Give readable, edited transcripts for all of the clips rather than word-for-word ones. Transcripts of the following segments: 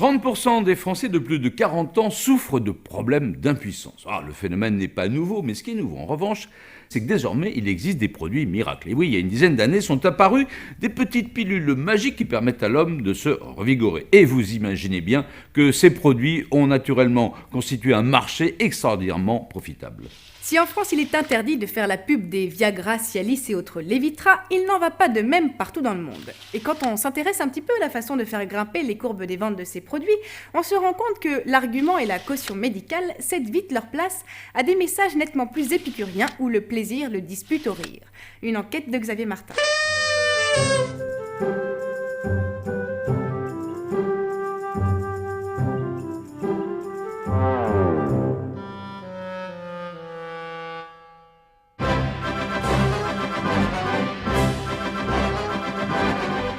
30% des Français de plus de 40 ans souffrent de problèmes d'impuissance. Le phénomène n'est pas nouveau, mais ce qui est nouveau en revanche, c'est que désormais il existe des produits miracles. Et oui, il y a une dizaine d'années sont apparues des petites pilules magiques qui permettent à l'homme de se revigorer. Et vous imaginez bien que ces produits ont naturellement constitué un marché extraordinairement profitable. Si en France il est interdit de faire la pub des Viagra, Cialis et autres Levitra, il n'en va pas de même partout dans le monde. Et quand on s'intéresse un petit peu à la façon de faire grimper les courbes des ventes de ces produits, on se rend compte que l'argument et la caution médicale cèdent vite leur place à des messages nettement plus épicuriens où le plaisir le dispute au rire. Une enquête de Xavier Martin.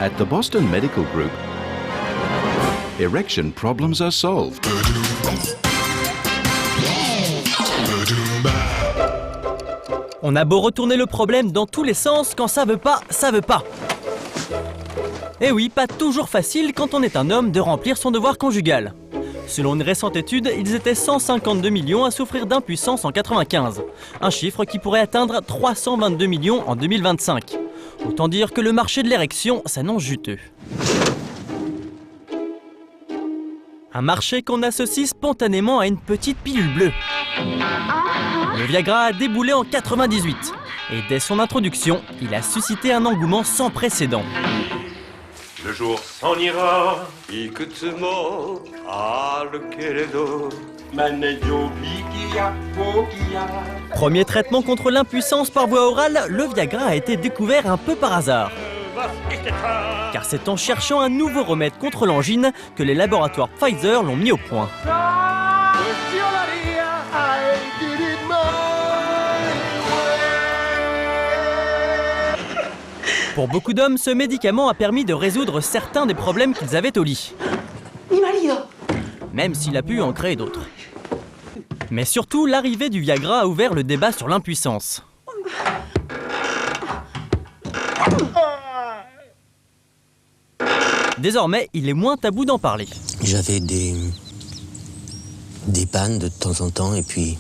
At the Boston Medical Group, erection problems are solved. On a beau retourner le problème dans tous les sens, quand ça veut pas, ça veut pas. Et oui, pas toujours facile quand on est un homme de remplir son devoir conjugal. Selon une récente étude, ils étaient 152 millions à souffrir d'impuissance en 1995. Un chiffre qui pourrait atteindre 322 millions en 2025. Autant dire que le marché de l'érection s'annonce juteux. Un marché qu'on associe spontanément à une petite pilule bleue. Le Viagra a déboulé en 1998. Et dès son introduction, il a suscité un engouement sans précédent. Le jour s'en ira, y que tu m'as, le querido. Premier traitement contre l'impuissance par voie orale, le Viagra a été découvert un peu par hasard. Car c'est en cherchant un nouveau remède contre l'angine que les laboratoires Pfizer l'ont mis au point. Pour beaucoup d'hommes, ce médicament a permis de résoudre certains des problèmes qu'ils avaient au lit. Même s'il a pu en créer d'autres. Mais surtout, l'arrivée du Viagra a ouvert le débat sur l'impuissance. Désormais, il est moins tabou d'en parler. J'avais des pannes de temps en temps et puis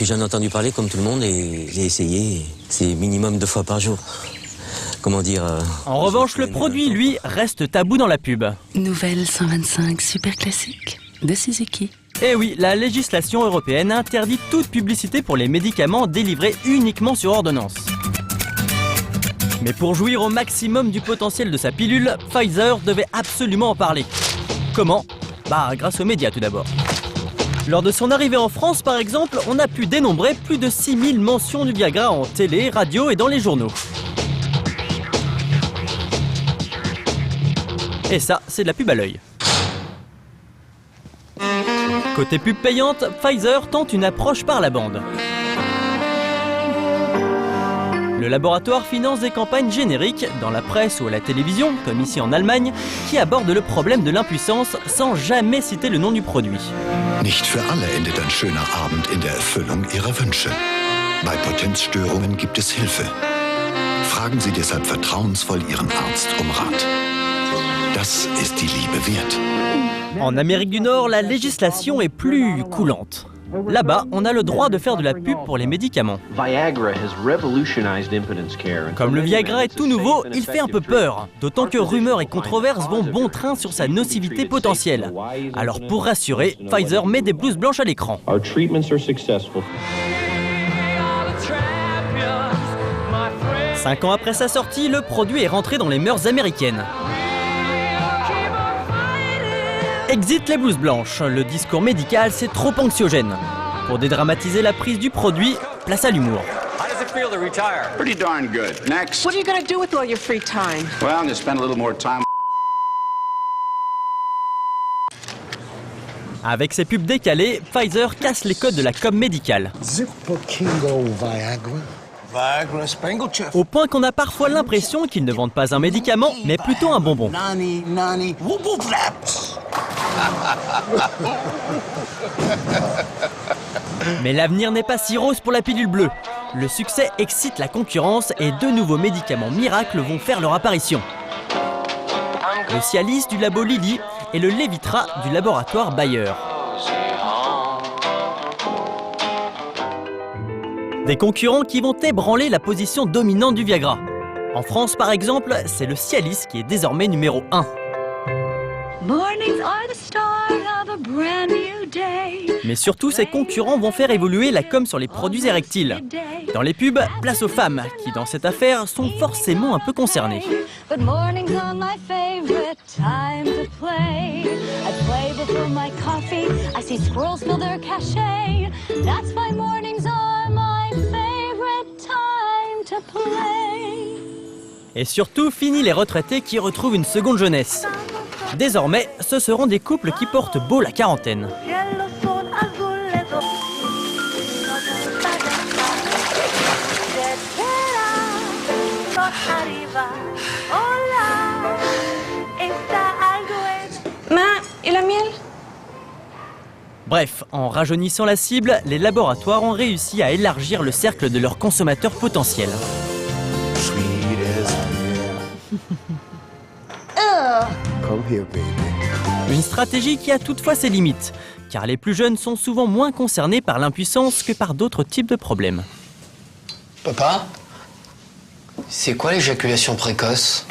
j'en ai entendu parler comme tout le monde et j'ai essayé. C'est minimum 2 fois par jour. Comment dire En revanche, le produit, lui, reste tabou dans la pub. Nouvelle 125 super classique de Suzuki. Eh oui, la législation européenne interdit toute publicité pour les médicaments délivrés uniquement sur ordonnance. Mais pour jouir au maximum du potentiel de sa pilule, Pfizer devait absolument en parler. Comment ? Grâce aux médias tout d'abord. Lors de son arrivée en France, par exemple, on a pu dénombrer plus de 6000 mentions du Viagra en télé, radio et dans les journaux. Et ça, c'est de la pub à l'œil. Côté pub payante, Pfizer tente une approche par la bande. Le laboratoire finance des campagnes génériques, dans la presse ou à la télévision, comme ici en Allemagne, qui abordent le problème de l'impuissance sans jamais citer le nom du produit. Nicht für alle endet ein schöner Abend in der Erfüllung ihrer Wünsche. Bei Potenzstörungen gibt es Hilfe. Fragen Sie deshalb vertrauensvoll Ihren Arzt um Rat. Das ist die Liebe wert. En Amérique du Nord, la législation est plus coulante. Là-bas, on a le droit de faire de la pub pour les médicaments. Comme le Viagra est tout nouveau, il fait un peu peur, d'autant que rumeurs et controverses vont bon train sur sa nocivité potentielle. Alors pour rassurer, Pfizer met des blouses blanches à l'écran. 5 ans après sa sortie, le produit est rentré dans les mœurs américaines. Exit les blouses blanches, le discours médical c'est trop anxiogène. Pour dédramatiser la prise du produit, place à l'humour. Pretty darn good. Next. What are you going to do with all your free time? Well, I'm going to spend a little more time. Avec ses pubs décalées, Pfizer casse les codes de la com médicale. Au point qu'on a parfois l'impression qu'ils ne vendent pas un médicament, mais plutôt un bonbon. Mais l'avenir n'est pas si rose pour la pilule bleue. Le succès excite la concurrence et 2 nouveaux médicaments miracles vont faire leur apparition. Le Cialis du labo Lilly et le Levitra du laboratoire Bayer. Des concurrents qui vont ébranler la position dominante du Viagra. En France, par exemple, c'est le Cialis qui est désormais numéro 1. Mais surtout, ces concurrents vont faire évoluer la com sur les produits érectiles. Dans les pubs, place aux femmes, qui dans cette affaire sont forcément un peu concernées. Et surtout, fini les retraités qui retrouvent une seconde jeunesse. Désormais, ce seront des couples qui portent beau la quarantaine. Et la miel? Bref, en rajeunissant la cible, les laboratoires ont réussi à élargir le cercle de leurs consommateurs potentiels. Une stratégie qui a toutefois ses limites, car les plus jeunes sont souvent moins concernés par l'impuissance que par d'autres types de problèmes. Papa, c'est quoi l'éjaculation précoce ?